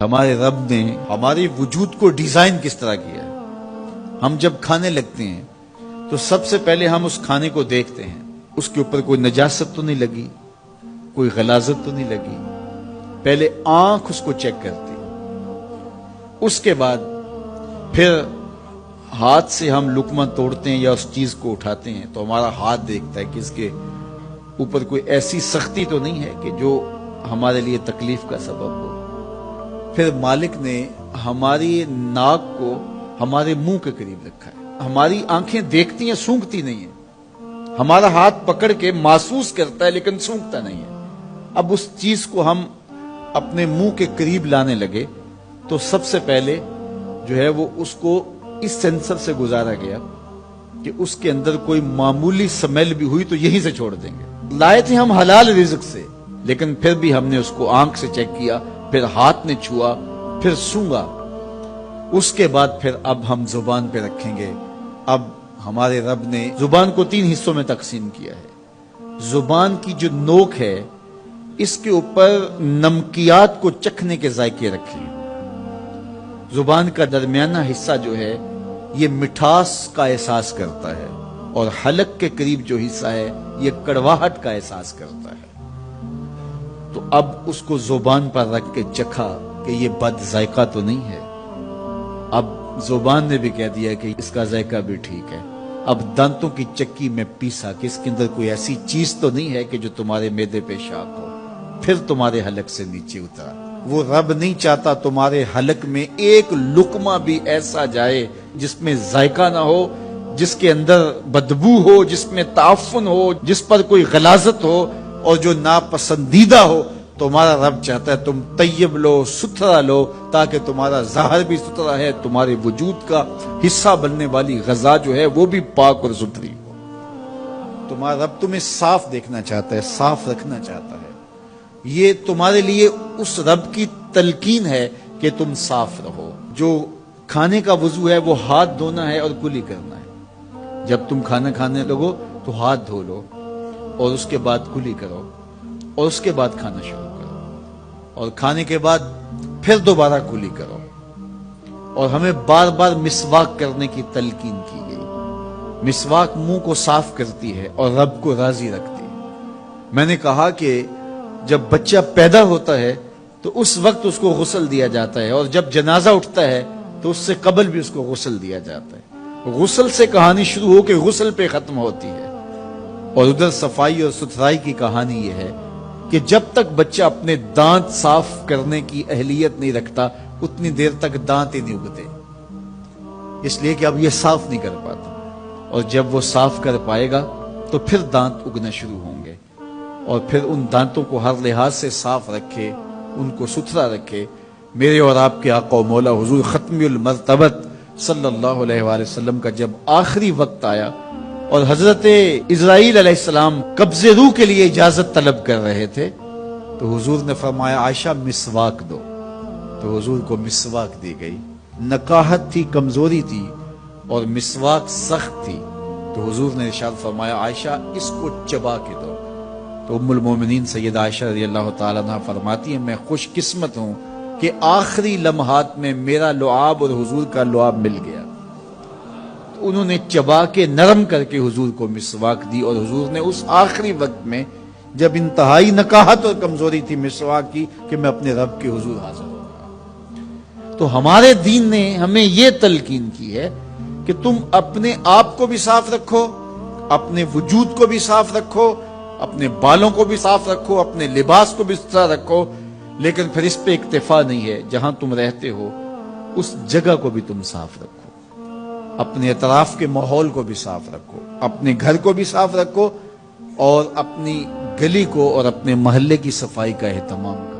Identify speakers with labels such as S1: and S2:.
S1: ہمارے رب نے ہمارے وجود کو ڈیزائن کس طرح کیا ہے۔ ہم جب کھانے لگتے ہیں تو سب سے پہلے ہم اس کھانے کو دیکھتے ہیں، اس کے اوپر کوئی نجاست تو نہیں لگی، کوئی غلاظت تو نہیں لگی، پہلے آنکھ اس کو چیک کرتی، اس کے بعد پھر ہاتھ سے ہم لقمہ توڑتے ہیں یا اس چیز کو اٹھاتے ہیں تو ہمارا ہاتھ دیکھتا ہے کہ اس کے اوپر کوئی ایسی سختی تو نہیں ہے کہ جو ہمارے لیے تکلیف کا سبب ہو۔ پھر مالک نے ہماری ناک کو ہمارے منہ کے قریب رکھا ہے، ہماری آنکھیں دیکھتی ہیں، سونگتی نہیں ہیں، ہمارا ہاتھ پکڑ کے محسوس کرتا ہے لیکن سونگتا نہیں ہے۔ اب اس چیز کو ہم اپنے منہ کے قریب لانے لگے تو سب سے پہلے جو ہے وہ اس کو اس سینسر سے گزارا گیا کہ اس کے اندر کوئی معمولی سمیل بھی ہوئی تو یہیں سے چھوڑ دیں گے۔ لائے تھے ہم حلال رزق سے، لیکن پھر بھی ہم نے اس کو آنکھ سے چیک کیا، پھر ہاتھ نے چھوا، پھر سونگا، اس کے بعد پھر اب ہم زبان پہ رکھیں گے۔ اب ہمارے رب نے زبان کو 3 حصوں میں تقسیم کیا ہے۔ زبان کی جو نوک ہے اس کے اوپر نمکیات کو چکھنے کے ذائقے رکھے ہیں۔ زبان کا درمیانہ حصہ جو ہے یہ مٹھاس کا احساس کرتا ہے، اور حلق کے قریب جو حصہ ہے یہ کڑواہٹ کا احساس کرتا ہے۔ تو اب اس کو زبان پر رکھ کے چکھا کہ یہ بد ذائقہ تو نہیں ہے۔ اب زبان نے بھی کہہ دیا کہ اس کا ذائقہ بھی ٹھیک ہے۔ اب دانتوں کی چکی میں پیسا کہ اس کے اندر کوئی ایسی چیز تو نہیں ہے کہ جو تمہارے معدے پہ شاق ہو، پھر تمہارے حلق سے نیچے اترا۔ وہ رب نہیں چاہتا تمہارے حلق میں ایک لقمہ بھی ایسا جائے جس میں ذائقہ نہ ہو، جس کے اندر بدبو ہو، جس میں تعفن ہو، جس پر کوئی غلاظت ہو اور جو ناپسندیدہ ہو۔ تمہارا رب چاہتا ہے تم طیب لو، ستھرا لو، تاکہ تمہارا ظاہر بھی ستھرا ہے، تمہارے وجود کا حصہ بننے والی غذا جو ہے وہ بھی پاک اور ستھری ہو۔ تمہارا رب تمہیں صاف دیکھنا چاہتا ہے، صاف رکھنا چاہتا ہے۔ یہ تمہارے لیے اس رب کی تلقین ہے کہ تم صاف رہو۔ جو کھانے کا وضو ہے وہ ہاتھ دھونا ہے اور کلی کرنا ہے۔ جب تم کھانا کھانے لگو تو ہاتھ دھو لو اور اس کے بعد کلی کرو اور اس کے بعد کھانا شروع کرو، اور کھانے کے بعد پھر دوبارہ کلی کرو۔ اور ہمیں بار بار مسواک کرنے کی تلقین کی گئی۔ مسواک منہ کو صاف کرتی ہے اور رب کو راضی رکھتی ہے۔ میں نے کہا کہ جب بچہ پیدا ہوتا ہے تو اس وقت اس کو غسل دیا جاتا ہے، اور جب جنازہ اٹھتا ہے تو اس سے قبل بھی اس کو غسل دیا جاتا ہے۔ غسل سے کہانی شروع ہو کے غسل پہ ختم ہوتی ہے، اور ادھر صفائی اور ستھرائی کی کہانی یہ ہے کہ جب تک بچہ اپنے دانت صاف کرنے کی اہلیت نہیں رکھتا اتنی دیر تک دانت ہی نہیں اگتے، اس لیے کہ اب یہ صاف نہیں کر پاتا، اور جب وہ صاف کر پائے گا تو پھر دانت اگنا شروع ہوں گے، اور پھر ان دانتوں کو ہر لحاظ سے صاف رکھے، ان کو ستھرا رکھے۔ میرے اور آپ کے آقا و مولا حضور ختم المرتبت صلی اللہ علیہ وآلہ وسلم کا جب آخری وقت آیا اور حضرت اسرائیل علیہ السلام قبض روح کے لیے اجازت طلب کر رہے تھے تو حضور نے فرمایا عائشہ مسواک دو، تو حضور کو مسواک دی گئی۔ نکاحت تھی، کمزوری تھی، اور مسواک سخت تھی، تو حضور نے ارشاد فرمایا عائشہ اس کو چبا کے دو۔ تو ام المومنین سیدہ عائشہ رضی اللہ تعالیٰ عنہ فرماتی ہیں میں خوش قسمت ہوں کہ آخری لمحات میں میرا لعاب اور حضور کا لعاب مل گیا۔ تو انہوں نے چبا کے نرم کر کے حضور کو مسواک دی، اور حضور نے اس آخری وقت میں جب انتہائی نکاحت اور کمزوری تھی مسواک کی کہ میں اپنے رب کے حضور حاضر ہوں گا۔ تو ہمارے دین نے ہمیں یہ تلقین کی ہے کہ تم اپنے آپ کو بھی صاف رکھو، اپنے وجود کو بھی صاف رکھو، اپنے بالوں کو بھی صاف رکھو، اپنے لباس کو بھی ستھرا رکھو، لیکن پھر اس پہ اکتفا نہیں ہے۔ جہاں تم رہتے ہو اس جگہ کو بھی تم صاف رکھو، اپنے اطراف کے ماحول کو بھی صاف رکھو، اپنے گھر کو بھی صاف رکھو، اور اپنی گلی کو اور اپنے محلے کی صفائی کا اہتمام کرو۔